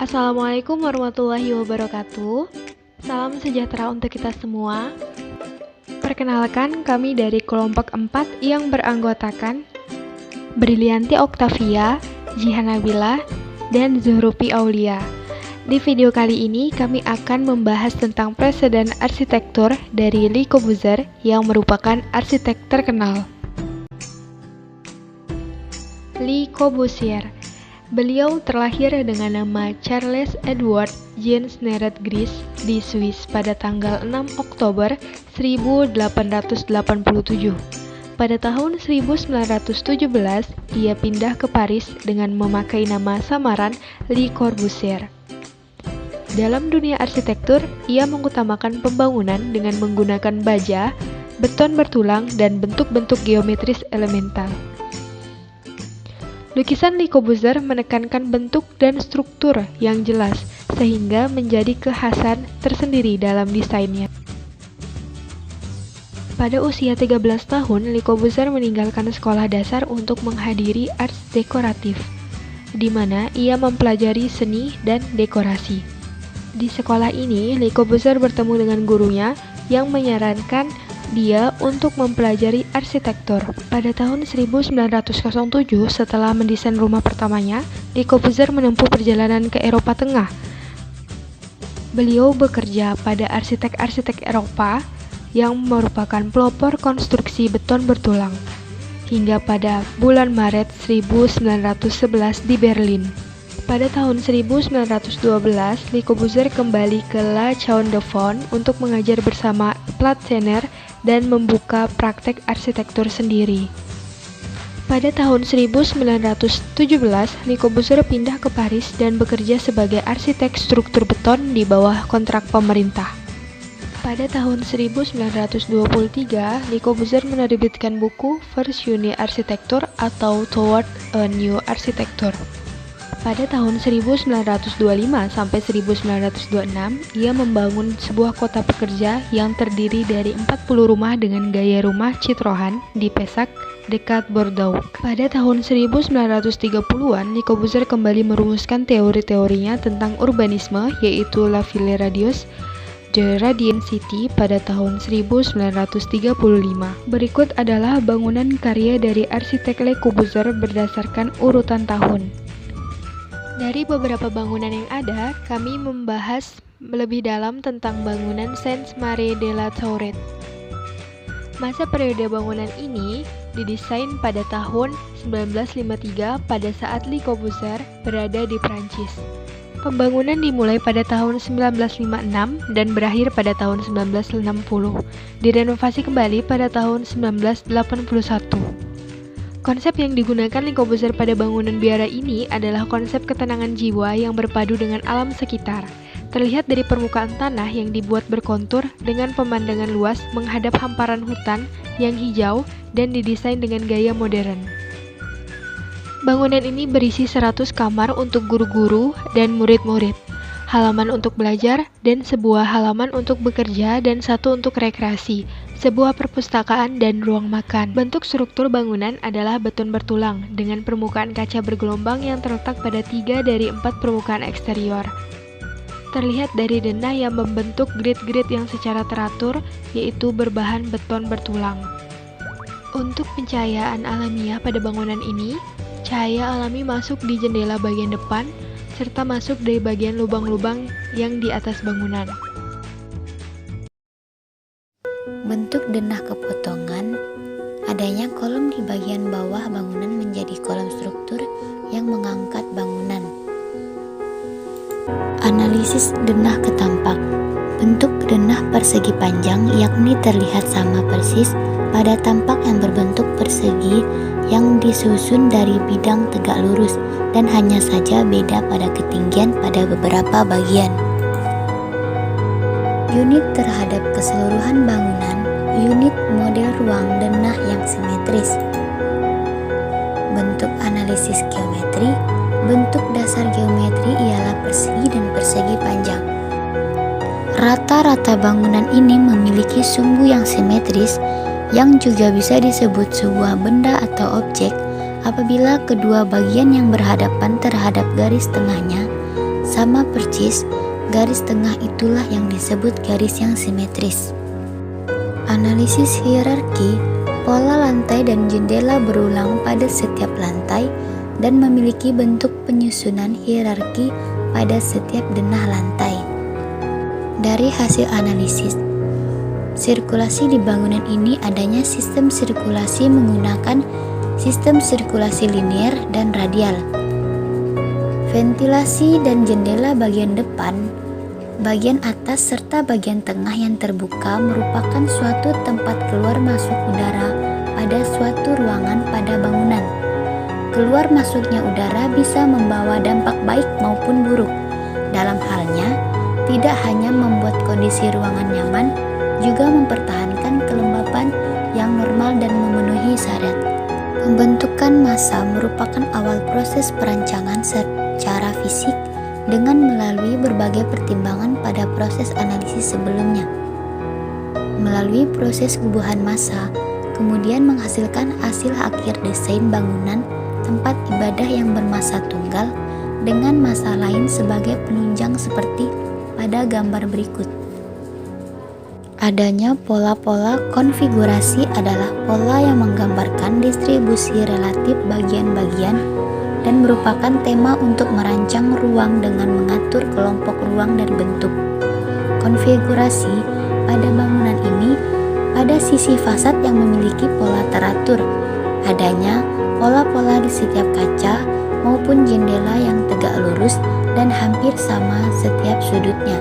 Assalamualaikum warahmatullahi wabarakatuh. Salam sejahtera untuk kita semua. Perkenalkan, kami dari kelompok 4 yang beranggotakan Brilianti Oktavia, Jihan Nabila, dan Zuhrufi Aulia. Di video kali ini kami akan membahas tentang preseden arsitektur dari Le Corbusier yang merupakan arsitek terkenal. Le Corbusier. Beliau terlahir dengan nama Charles Edward Jean Snelrecht di Swiss pada tanggal 6 Oktober 1887. Pada tahun 1917, ia pindah ke Paris dengan memakai nama samaran Le Corbusier. Dalam dunia arsitektur, ia mengutamakan pembangunan dengan menggunakan baja, beton bertulang, dan bentuk-bentuk geometris elemental. Lukisan Le Corbusier menekankan bentuk dan struktur yang jelas, sehingga menjadi kekhasan tersendiri dalam desainnya. Pada usia 13 tahun, Le Corbusier meninggalkan sekolah dasar untuk menghadiri arts dekoratif, di mana ia mempelajari seni dan dekorasi. Di sekolah ini, Le Corbusier bertemu dengan gurunya yang menyarankan dia untuk mempelajari arsitektur. Pada tahun 1907, setelah mendesain rumah pertamanya, Le Corbusier menempuh perjalanan ke Eropa Tengah. Beliau bekerja pada arsitek-arsitek Eropa yang merupakan pelopor konstruksi beton bertulang, hingga pada bulan Maret 1911 di Berlin. Pada tahun 1912, Le Corbusier kembali ke La Chaux-de-Fonds untuk mengajar bersama Platzener dan membuka praktek arsitektur sendiri. Pada tahun 1917, Le Corbusier pindah ke Paris dan bekerja sebagai arsitek struktur beton di bawah kontrak pemerintah. Pada tahun 1923, Le Corbusier menerbitkan buku Versione Arsitektur atau Toward a New Architecture. Pada tahun 1925 sampai 1926, ia membangun sebuah kota pekerja yang terdiri dari 40 rumah dengan gaya rumah Citroën di Pessac, dekat Bordeaux. Pada tahun 1930-an, Le Corbusier kembali merumuskan teori-teorinya tentang urbanisme, yaitu La Ville Radius, The Radiant City pada tahun 1935. Berikut adalah bangunan karya dari arsitek Le Corbusier berdasarkan urutan tahun. Dari beberapa bangunan yang ada, kami membahas lebih dalam tentang bangunan Saint-Marie de la Tourette. Masa periode bangunan ini didesain pada tahun 1953 pada saat Le Corbusier berada di Prancis. Pembangunan dimulai pada tahun 1956 dan berakhir pada tahun 1960. Direnovasi kembali pada tahun 1981. Konsep yang digunakan Le Corbusier pada bangunan biara ini adalah konsep ketenangan jiwa yang berpadu dengan alam sekitar. Terlihat dari permukaan tanah yang dibuat berkontur dengan pemandangan luas menghadap hamparan hutan yang hijau dan didesain dengan gaya modern. Bangunan ini berisi 100 kamar untuk guru-guru dan murid-murid, halaman untuk belajar, dan sebuah halaman untuk bekerja dan satu untuk rekreasi, sebuah perpustakaan dan ruang makan. Bentuk struktur bangunan adalah beton bertulang dengan permukaan kaca bergelombang yang terletak pada 3 dari 4 permukaan eksterior. Terlihat dari denah yang membentuk grid-grid yang secara teratur, yaitu berbahan beton bertulang. Untuk pencahayaan alamiah pada bangunan ini, cahaya alami masuk di jendela bagian depan, serta masuk dari bagian lubang-lubang yang di atas bangunan. Bentuk denah kepotongan, adanya kolom di bagian bawah bangunan menjadi kolom struktur yang mengangkat bangunan. Analisis denah ketampak. Bentuk denah persegi panjang yakni terlihat sama persis pada tampak yang berbentuk persegi yang disusun dari bidang tegak lurus dan hanya saja beda pada ketinggian pada beberapa bagian. Unit terhadap keseluruhan bangunan, unit model ruang denah yang simetris. Bentuk analisis geometri, bentuk dasar geometri ialah persegi dan persegi panjang. Rata-rata bangunan ini memiliki sumbu yang simetris, yang juga bisa disebut sebuah benda atau objek apabila kedua bagian yang berhadapan terhadap garis tengahnya sama persis, garis tengah itulah yang disebut garis yang simetris. Analisis hierarki, pola lantai dan jendela berulang pada setiap lantai dan memiliki bentuk penyusunan hierarki pada setiap denah lantai. Dari hasil analisis, sirkulasi di bangunan ini adanya sistem sirkulasi menggunakan sistem sirkulasi linear dan radial. Ventilasi dan jendela bagian depan, bagian atas serta bagian tengah yang terbuka merupakan suatu tempat keluar masuk udara pada suatu ruangan pada bangunan. Keluar masuknya udara bisa membawa dampak baik maupun buruk. Dalam halnya, tidak hanya membuat kondisi ruangan nyaman, juga mempertahankan kelembapan yang normal dan memenuhi syarat. Pembentukan massa merupakan awal proses perancangan secara fisik dengan melalui berbagai pertimbangan pada proses analisis sebelumnya. Melalui proses kubuhan massa, kemudian menghasilkan hasil akhir desain bangunan tempat ibadah yang bermassa tunggal dengan massa lain sebagai penunjang seperti pada gambar berikut. Adanya pola-pola konfigurasi adalah pola yang menggambarkan distribusi relatif bagian-bagian dan merupakan tema untuk merancang ruang dengan mengatur kelompok ruang dan bentuk. Konfigurasi pada bangunan ini pada sisi fasad yang memiliki pola teratur. Adanya pola-pola di setiap kaca maupun jendela yang tegak lurus dan hampir sama setiap sudutnya.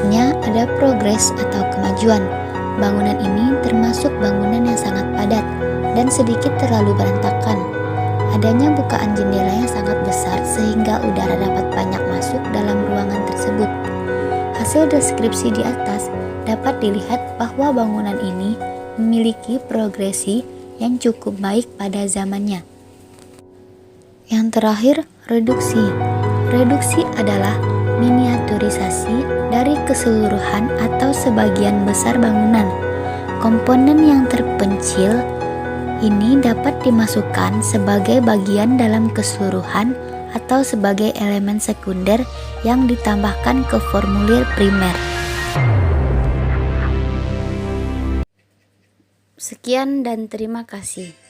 Selanjutnya ada progres atau kemajuan. Bangunan ini termasuk bangunan yang sangat padat dan sedikit terlalu berantakan. Adanya bukaan jendela yang sangat besar sehingga udara dapat banyak masuk dalam ruangan tersebut. Hasil deskripsi di atas dapat dilihat bahwa bangunan ini memiliki progresi yang cukup baik pada zamannya. Yang terakhir, reduksi. Reduksi adalah miniaturisasi dari keseluruhan atau sebagian besar bangunan. Komponen yang terpencil ini dapat dimasukkan sebagai bagian dalam keseluruhan atau sebagai elemen sekunder yang ditambahkan ke formulir primer. Sekian dan terima kasih.